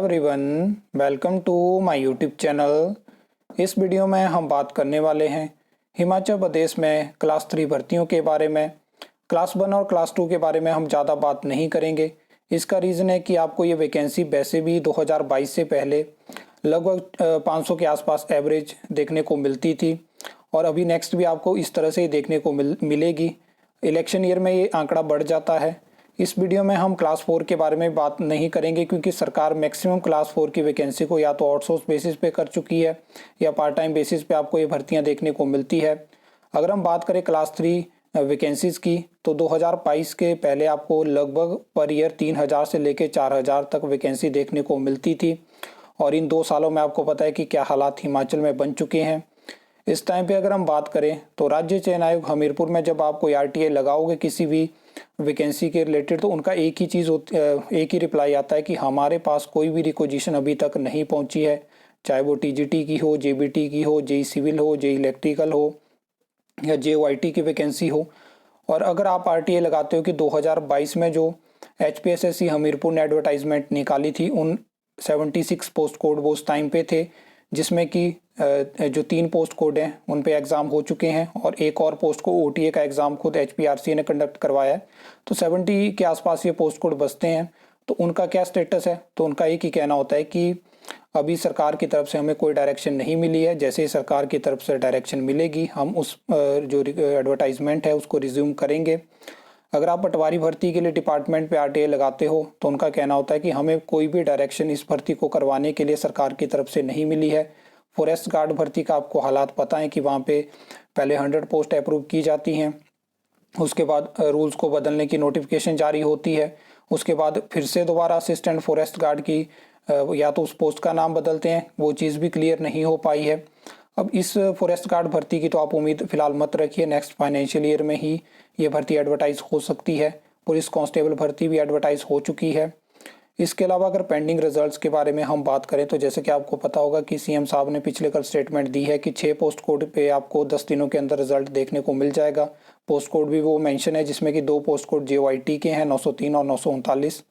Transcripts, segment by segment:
Everyone, welcome to my YouTube channel. इस वीडियो में हम बात करने वाले हैं हिमाचल प्रदेश में क्लास 3 भर्तियों के बारे में। क्लास 1 और क्लास 2 के बारे में हम ज़्यादा बात नहीं करेंगे। इसका रीज़न है कि आपको ये वैकेंसी वैसे भी 2022 से पहले लगभग 500 के आसपास एवरेज देखने को मिलती थी और अभी नेक्स्ट भी आपको इस तरह से ही देखने को मिलेगी। इलेक्शन ईयर में ये आंकड़ा बढ़ जाता है। इस वीडियो में हम क्लास 4 के बारे में बात नहीं करेंगे क्योंकि सरकार मैक्सिमम क्लास 4 की वैकेंसी को या तो आउटसोर्स बेसिस पे कर चुकी है या पार्ट टाइम बेसिस पे आपको ये भर्तियां देखने को मिलती है। अगर हम बात करें क्लास 3 वैकेंसीज की तो 2022 के पहले आपको लगभग पर ईयर 3000 से लेकर 4000 तक वैकेंसी देखने को मिलती थी और इन 2 सालों में आपको पता है कि क्या हालात हिमाचल में बन चुके हैं। इस टाइम पे अगर हम बात करें तो राज्य चयन आयोग हमीरपुर में जब आप कोई आरटीआई लगाओगे किसी भी वैकेंसी के रिलेटेड तो उनका एक ही रिप्लाई आता है कि हमारे पास कोई भी रिक्वेजिशन अभी तक नहीं पहुंची है, चाहे वो टीजीटी की हो, जेबीटी की हो, जेई सिविल हो, जेई इलेक्ट्रिकल हो या जेओआईटी की वैकेंसी हो। और अगर आप आरटीआई लगाते हो कि 2022 में जो एचपीएसएससी हमीरपुर ने एडवर्टाइजमेंट निकाली थी उन 76 पोस्ट कोड वो उस टाइम पे थे, जिसमें कि जो 3 पोस्ट कोड हैं उन पे एग्ज़ाम हो चुके हैं और एक और पोस्ट को ओटीए का एग्ज़ाम खुद एचपीआरसी ने कंडक्ट करवाया है। तो 70 के आसपास ये पोस्ट कोड बचते हैं। तो उनका क्या स्टेटस है? तो उनका एक ही कहना होता है कि अभी सरकार की तरफ से हमें कोई डायरेक्शन नहीं मिली है। जैसे ही सरकार की तरफ से डायरेक्शन मिलेगी हम उस जो एडवर्टाइजमेंट है उसको रिज्यूम करेंगे। अगर आप पटवारी भर्ती के लिए डिपार्टमेंट पे आरटीआई लगाते हो तो उनका कहना होता है कि हमें कोई भी डायरेक्शन इस भर्ती को करवाने के लिए सरकार की तरफ से नहीं मिली है। फॉरेस्ट गार्ड भर्ती का आपको हालात पता है कि वहाँ पे पहले 100 पोस्ट अप्रूव की जाती हैं, उसके बाद रूल्स को बदलने की नोटिफिकेशन जारी होती है, उसके बाद फिर से दोबारा असिस्टेंट फॉरेस्ट गार्ड की या तो उस पोस्ट का नाम बदलते हैं, वो चीज़ भी क्लियर नहीं हो पाई है। अब इस फॉरेस्ट गार्ड भर्ती की तो आप उम्मीद फिलहाल मत रखिए, नेक्स्ट फाइनेंशियल ईयर में ही ये भर्ती एडवर्टाइज हो सकती है। पुलिस कांस्टेबल भर्ती भी एडवर्टाइज हो चुकी है। इसके अलावा अगर पेंडिंग रिजल्ट्स के बारे में हम बात करें तो जैसे कि आपको पता होगा कि सीएम साहब ने पिछले कल स्टेटमेंट दी है कि 6 पोस्ट कोड पे आपको 10 दिनों के अंदर रिजल्ट देखने को मिल जाएगा। पोस्ट कोड भी वो मेंशन है जिसमें कि 2 पोस्ट कोड जेओआईटी के हैं, 903 और 939।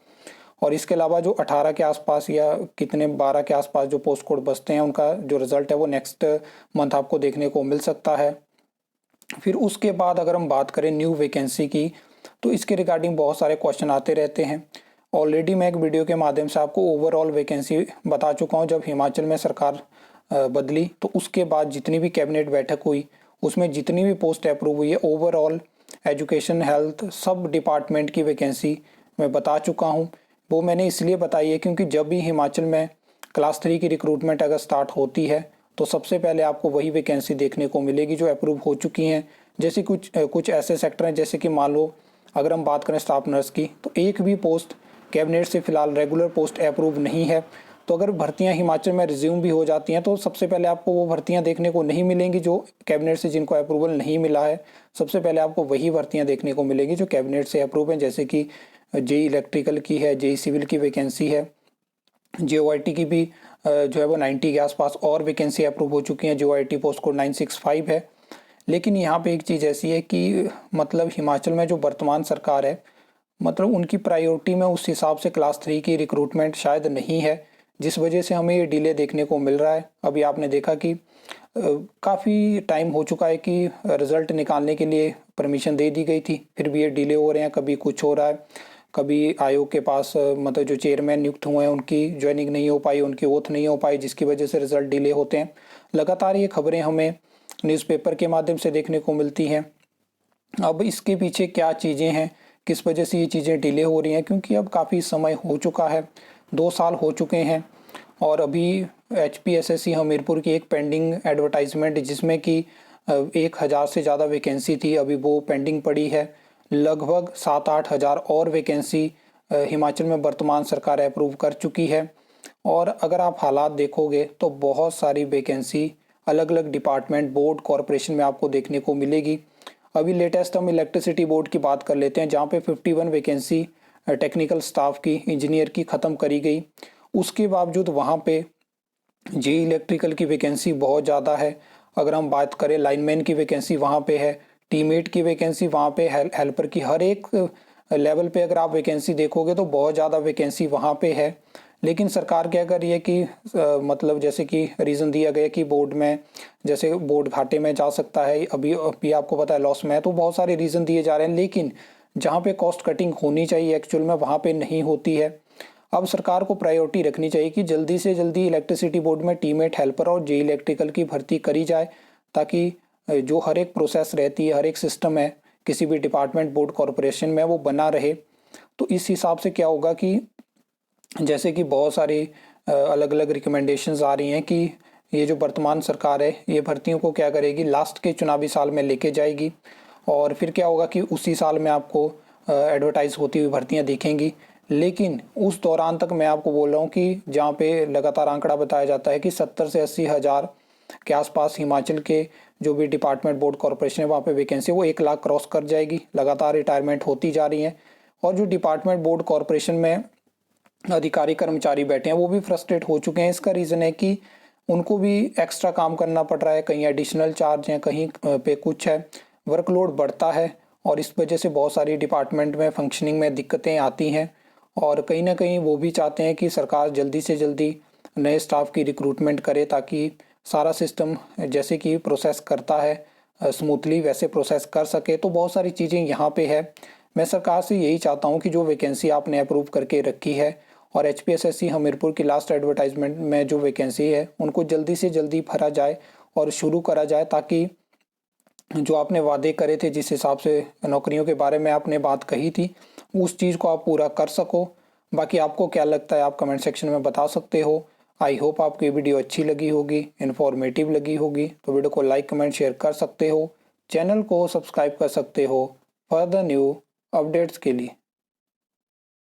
और इसके अलावा जो 18 के आसपास या कितने 12 के आसपास जो पोस्ट कोड बचते हैं उनका जो रिजल्ट है वो नेक्स्ट मंथ आपको देखने को मिल सकता है। फिर उसके बाद अगर हम बात करें न्यू वैकेंसी की तो इसके रिगार्डिंग बहुत सारे क्वेश्चन आते रहते हैं। ऑलरेडी मैं एक वीडियो के माध्यम से आपको ओवरऑल वैकेंसी बता चुका हूं। जब हिमाचल में सरकार बदली तो उसके बाद जितनी भी कैबिनेट बैठक हुई उसमें जितनी भी पोस्ट अप्रूव हुई है ओवरऑल एजुकेशन, हेल्थ, सब डिपार्टमेंट की वैकेंसी मैं बता चुका हूं। वो मैंने इसलिए बताई है क्योंकि जब भी हिमाचल में क्लास 3 की रिक्रूटमेंट अगर स्टार्ट होती है तो सबसे पहले आपको वही वैकेंसी देखने को मिलेगी जो अप्रूव हो चुकी हैं। जैसे कुछ ऐसे सेक्टर हैं, जैसे कि मान लो अगर हम बात करें स्टाफ नर्स की तो एक भी पोस्ट कैबिनेट से फिलहाल रेगुलर पोस्ट अप्रूव नहीं है। तो अगर भर्तियां हिमाचल में रिज्यूम भी हो जाती हैं तो सबसे पहले आपको वो भर्तियां देखने को नहीं मिलेंगी जो कैबिनेट से जिनको अप्रूवल नहीं मिला है। सबसे पहले आपको वही भर्तियां देखने को मिलेगी जो कैबिनेट से अप्रूव हैं, जैसे कि जेई इलेक्ट्रिकल की है, जेई सिविल की वैकेंसी है, जेओआईटी की भी जो है वो 90 के आसपास और वैकेंसी अप्रूव हो चुकी हैं। जेओआईटी पोस्ट कोड 965 है। लेकिन यहाँ पे एक चीज़ ऐसी है कि मतलब हिमाचल में जो वर्तमान सरकार है मतलब उनकी प्रायोरिटी में उस हिसाब से क्लास 3 की रिक्रूटमेंट शायद नहीं है, जिस वजह से हमें ये डिले देखने को मिल रहा है। अभी आपने देखा कि काफ़ी टाइम हो चुका है कि रिज़ल्ट निकालने के लिए परमिशन दे दी गई थी, फिर भी ये डिले हो रहे हैं। कभी कुछ हो रहा है, कभी आयोग के पास मतलब जो चेयरमैन नियुक्त हुए हैं उनकी ज्वाइनिंग नहीं हो पाई, उनकी ओथ नहीं हो पाई, जिसकी वजह से रिज़ल्ट डिले होते हैं। लगातार ये खबरें हमें न्यूज़पेपर के माध्यम से देखने को मिलती हैं। अब इसके पीछे क्या चीज़ें हैं, किस वजह से ये चीज़ें डिले हो रही हैं? क्योंकि अब काफ़ी समय हो चुका है, 2 साल हो चुके हैं और अभी एचपीएसएससी हमीरपुर की एक पेंडिंग एडवर्टाइजमेंट जिसमें कि 1000 से ज़्यादा वैकेंसी थी, अभी वो पेंडिंग पड़ी है। लगभग 7-8 हज़ार और वैकेंसी हिमाचल में वर्तमान सरकार अप्रूव कर चुकी है। और अगर आप हालात देखोगे तो बहुत सारी वैकेंसी अलग अलग डिपार्टमेंट, बोर्ड, कॉरपोरेशन में आपको देखने को मिलेगी। अभी लेटेस्ट हम इलेक्ट्रिसिटी बोर्ड की बात कर लेते हैं जहाँ पे 51 वैकेंसी टेक्निकल स्टाफ की, इंजीनियर की ख़त्म करी गई। उसके बावजूद वहाँ पे जेई इलेक्ट्रिकल की वैकेंसी बहुत ज़्यादा है। अगर हम बात करें लाइनमैन की वैकेंसी वहाँ पे है, टीममेट की वैकेंसी वहाँ पे, हेल्पर की, हर एक लेवल पे अगर आप वैकेंसी देखोगे तो बहुत ज़्यादा वैकेंसी वहाँ पे है। लेकिन सरकार क्या कर रही है कि मतलब जैसे कि रीज़न दिया गया कि बोर्ड में, जैसे बोर्ड घाटे में जा सकता है, अभी अभी आपको पता है लॉस में है, तो बहुत सारे रीज़न दिए जा रहे हैं, लेकिन जहाँ पे कॉस्ट कटिंग होनी चाहिए एक्चुअल में वहाँ पे नहीं होती है। अब सरकार को प्रायोरिटी रखनी चाहिए कि जल्दी से जल्दी इलेक्ट्रिसिटी बोर्ड में टीमेट हेल्पर और जे इलेक्ट्रिकल की भर्ती करी जाए, ताकि जो हर एक प्रोसेस रहती है, हर एक सिस्टम है किसी भी डिपार्टमेंट, बोर्ड, कॉरपोरेशन में, वो बना रहे। तो इस हिसाब से क्या होगा कि जैसे कि बहुत सारी अलग अलग रिकमेंडेशंस आ रही हैं कि ये जो वर्तमान सरकार है ये भर्तियों को क्या करेगी, लास्ट के चुनावी साल में लेके जाएगी, और फिर क्या होगा कि उसी साल में आपको एडवर्टाइज होती हुई भर्तियां दिखेंगी। लेकिन उस दौरान तक मैं आपको बोल रहा हूँ कि जहाँ पे लगातार आंकड़ा बताया जाता है कि 70 से 80 हज़ार के आसपास हिमाचल के जो भी डिपार्टमेंट, बोर्ड, कॉरपोरेशन है वहाँ पे वैकेंसी वो 1 लाख क्रॉस कर जाएगी। लगातार रिटायरमेंट होती जा रही है, और जो डिपार्टमेंट, बोर्ड, कॉरपोरेशन में अधिकारी कर्मचारी बैठे हैं वो भी फ्रस्ट्रेट हो चुके हैं। इसका रीज़न है कि उनको भी एक्स्ट्रा काम करना पड़ रहा है, कहीं एडिशनल चार्ज है, कहीं पे कुछ है, वर्कलोड बढ़ता है, और इस वजह से बहुत सारी डिपार्टमेंट में फंक्शनिंग में दिक्कतें आती हैं। और कहीं ना कहीं वो भी चाहते हैं कि सरकार जल्दी से जल्दी नए स्टाफ की रिक्रूटमेंट करे, ताकि सारा सिस्टम जैसे कि प्रोसेस करता है स्मूथली वैसे प्रोसेस कर सके। तो बहुत सारी चीज़ें यहाँ पे है। मैं सरकार से यही चाहता हूँ कि जो वैकेंसी आपने अप्रूव करके रखी है और HPSSC हमीरपुर की लास्ट एडवर्टाइजमेंट में जो वैकेंसी है उनको जल्दी से जल्दी भरा जाए और शुरू करा जाए, ताकि जो आपने वादे करे थे, जिस हिसाब से नौकरियों के बारे में आपने बात कही थी, उस चीज़ को आप पूरा कर सको। बाकी आपको क्या लगता है आप कमेंट सेक्शन में बता सकते हो। आई होप आपको ये वीडियो अच्छी लगी होगी, इन्फॉर्मेटिव लगी होगी, तो वीडियो को लाइक, कमेंट, शेयर कर सकते हो। चैनल को सब्सक्राइब कर सकते हो फर्दर न्यू अपडेट्स के लिए।